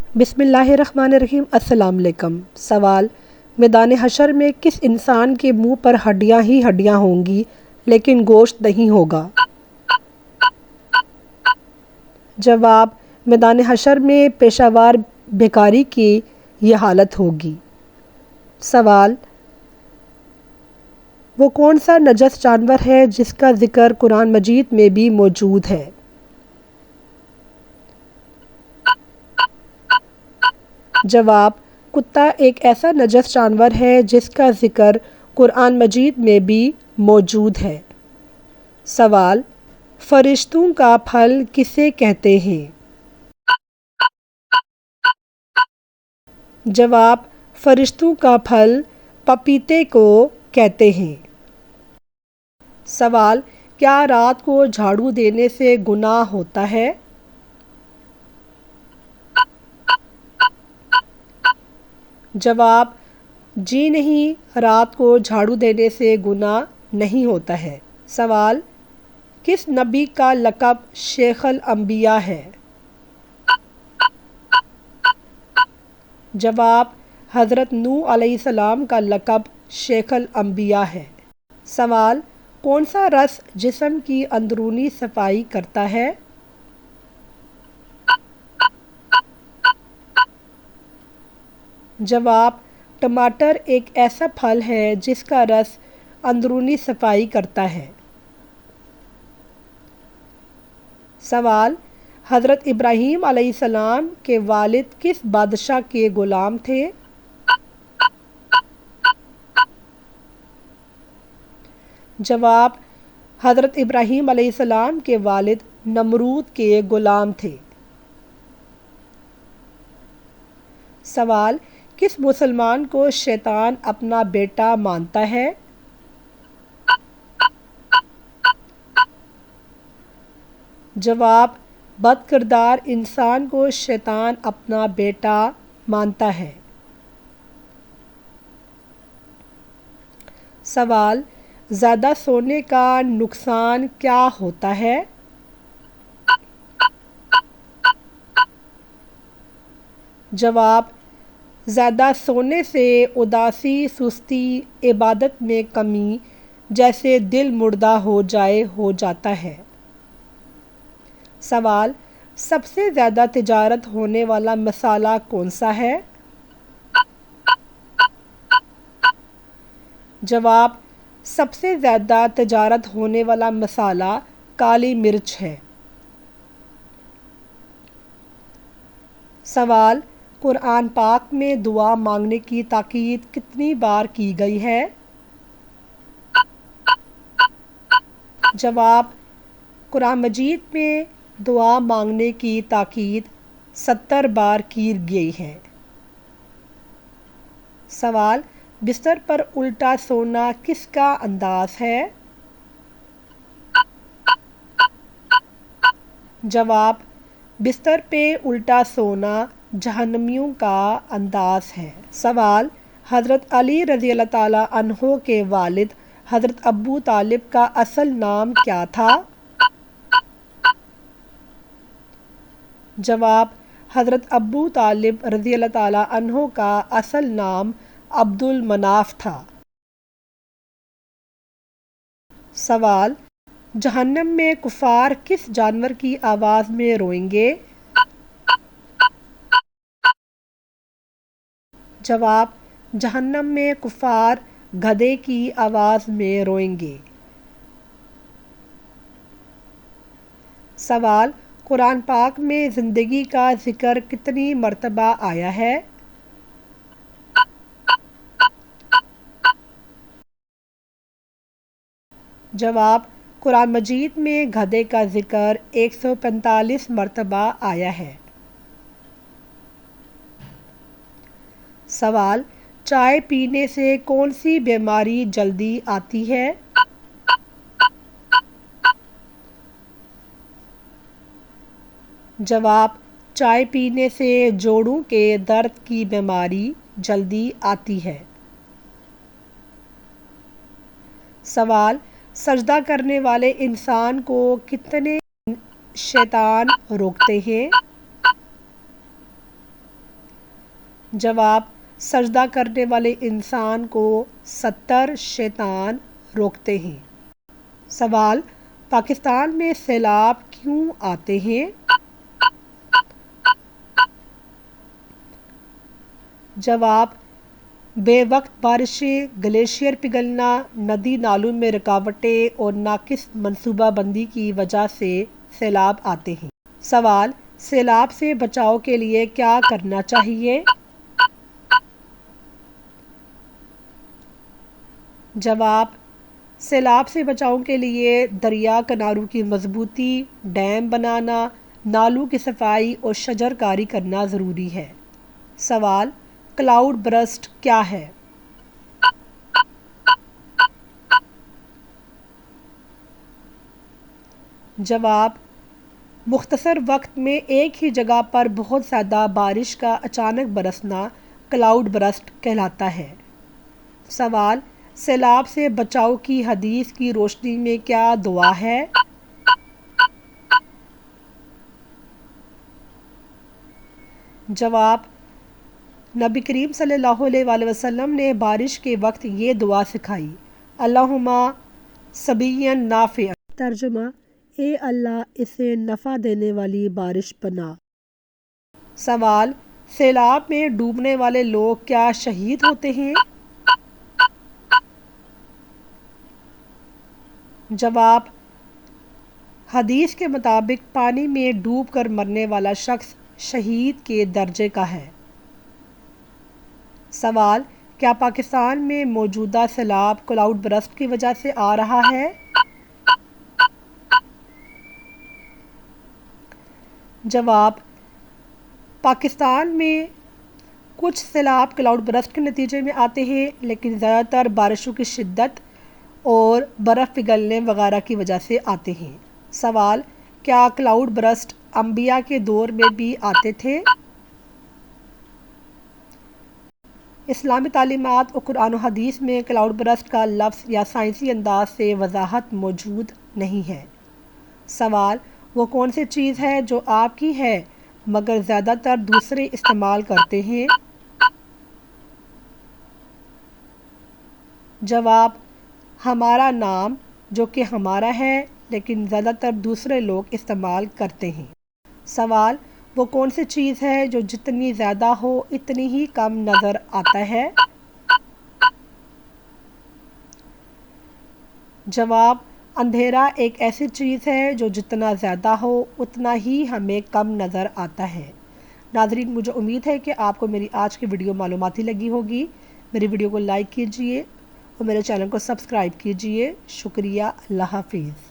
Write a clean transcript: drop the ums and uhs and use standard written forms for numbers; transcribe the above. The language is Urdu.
بسم اللہ الرحمن الرحیم۔ السلام علیکم۔ سوال: میدان حشر میں کس انسان کے منہ پر ہڈیاں ہی ہڈیاں ہوں گی لیکن گوشت نہیں ہوگا؟ جواب: میدان حشر میں پیشہ ور بھکاری کی یہ حالت ہوگی۔ سوال: وہ کون سا نجس جانور ہے جس کا ذکر قرآن مجید میں بھی موجود ہے؟ جواب: کتا ایک ایسا نجس جانور ہے جس کا ذکر قرآن مجید میں بھی موجود ہے۔ سوال: فرشتوں کا پھل کسے کہتے ہیں؟ جواب: فرشتوں کا پھل پپیتے کو کہتے ہیں۔ سوال: کیا رات کو جھاڑو دینے سے گناہ ہوتا ہے؟ جواب: جی نہیں، رات کو جھاڑو دینے سے گناہ نہیں ہوتا ہے۔ سوال: کس نبی کا لقب شیخ الانبیاء ہے؟ جواب: حضرت نوح علیہ السلام کا لقب شیخ الانبیاء ہے۔ سوال: کون سا رس جسم کی اندرونی صفائی کرتا ہے؟ جواب: ٹماٹر ایک ایسا پھل ہے جس کا رس اندرونی صفائی کرتا ہے۔ سوال: حضرت ابراہیم علیہ السلام کے والد کس بادشاہ کے غلام تھے؟ جواب: حضرت ابراہیم علیہ السلام کے والد نمرود کے غلام تھے۔ سوال: کس مسلمان کو شیطان اپنا بیٹا مانتا ہے؟ جواب: بد کردار انسان کو شیطان اپنا بیٹا مانتا ہے۔ سوال: زیادہ سونے کا نقصان کیا ہوتا ہے؟ جواب: زیادہ سونے سے اداسی، سستی، عبادت میں کمی، جیسے دل مردہ ہو جاتا ہے۔ سوال: سب سے زیادہ تجارت ہونے والا مسالہ کون سا ہے؟ جواب: سب سے زیادہ تجارت ہونے والا مسالہ کالی مرچ ہے۔ سوال: قرآن پاک میں دعا مانگنے کی تاکید کتنی بار کی گئی ہے؟ جواب: قرآن مجید میں دعا مانگنے کی تاکید 70 بار کی گئی ہے۔ سوال: بستر پر الٹا سونا کس کا انداز ہے؟ جواب: بستر پہ الٹا سونا جہنمیوں کا انداز ہے۔ سوال: حضرت علی رضی اللہ تعالیٰ عنہ کے والد حضرت ابو طالب کا اصل نام کیا تھا؟ جواب: حضرت ابو طالب رضی اللہ تعالیٰ عنہ کا اصل نام عبد المناف تھا۔ سوال: جہنم میں کفار کس جانور کی آواز میں روئیں گے؟ جواب: جہنم میں کفار گدھے کی آواز میں روئیں گے۔ سوال: قرآن پاک میں زندگی کا ذکر کتنی مرتبہ آیا ہے؟ جواب: قرآن مجید میں گدھے کا ذکر 145 مرتبہ آیا ہے۔ سوال: چائے پینے سے کون سی بیماری جلدی آتی ہے؟ جواب: چائے پینے سے جوڑوں کے درد کی بیماری جلدی آتی ہے۔ سوال: سجدہ کرنے والے انسان کو کتنے شیطان روکتے ہیں؟ جواب: سجدہ کرنے والے انسان کو 70 شیطان روکتے ہیں۔ سوال: پاکستان میں سیلاب کیوں آتے ہیں؟ جواب: بے وقت بارشیں، گلیشیئر پگھلنا، ندی نالوں میں رکاوٹیں اور ناقص منصوبہ بندی کی وجہ سے سیلاب آتے ہیں۔ سوال: سیلاب سے بچاؤ کے لیے کیا کرنا چاہیے؟ جواب: سیلاب سے بچاؤ کے لیے دریا کناروں کی مضبوطی، ڈیم بنانا، نالوں کی صفائی اور شجر کاری کرنا ضروری ہے۔ سوال: کلاؤڈ برسٹ کیا ہے؟ جواب: مختصر وقت میں ایک ہی جگہ پر بہت زیادہ بارش کا اچانک برسنا کلاؤڈ برسٹ کہلاتا ہے۔ سوال: سیلاب سے بچاؤ کی حدیث کی روشنی میں کیا دعا ہے؟ جواب: نبی کریم صلی اللہ علیہ وسلم نے بارش کے وقت یہ دعا سکھائی: اللہم سبیًا نافعا۔ ترجمہ: اے اللہ اسے نفع دینے والی بارش بنا۔ سوال: سیلاب میں ڈوبنے والے لوگ کیا شہید ہوتے ہیں؟ جواب: حدیث کے مطابق پانی میں ڈوب کر مرنے والا شخص شہید کے درجے کا ہے۔ سوال: کیا پاکستان میں موجودہ سیلاب کلاؤڈ برسٹ کی وجہ سے آ رہا ہے؟ جواب: پاکستان میں کچھ سیلاب کلاؤڈ برسٹ کے نتیجے میں آتے ہیں، لیکن زیادہ تر بارشوں کی شدت اور برف پگھلنے وغیرہ کی وجہ سے آتے ہیں۔ سوال: کیا کلاؤڈ برسٹ انبیاء کے دور میں بھی آتے تھے؟ اسلامی تعلیمات اور قرآن و حدیث میں کلاؤڈ برسٹ کا لفظ یا سائنسی انداز سے وضاحت موجود نہیں ہے۔ سوال: وہ کون سی چیز ہے جو آپ کی ہے مگر زیادہ تر دوسرے استعمال کرتے ہیں؟ جواب: ہمارا نام، جو کہ ہمارا ہے لیکن زیادہ تر دوسرے لوگ استعمال کرتے ہیں۔ سوال: وہ کون سی چیز ہے جو جتنی زیادہ ہو اتنی ہی کم نظر آتا ہے؟ جواب: اندھیرا ایک ایسی چیز ہے جو جتنا زیادہ ہو اتنا ہی ہمیں کم نظر آتا ہے۔ ناظرین، مجھے امید ہے کہ آپ کو میری آج کی ویڈیو معلوماتی لگی ہوگی۔ میری ویڈیو کو لائک کیجیے اور میرے چینل کو سبسکرائب کیجیے۔ شکریہ۔ اللہ حافظ۔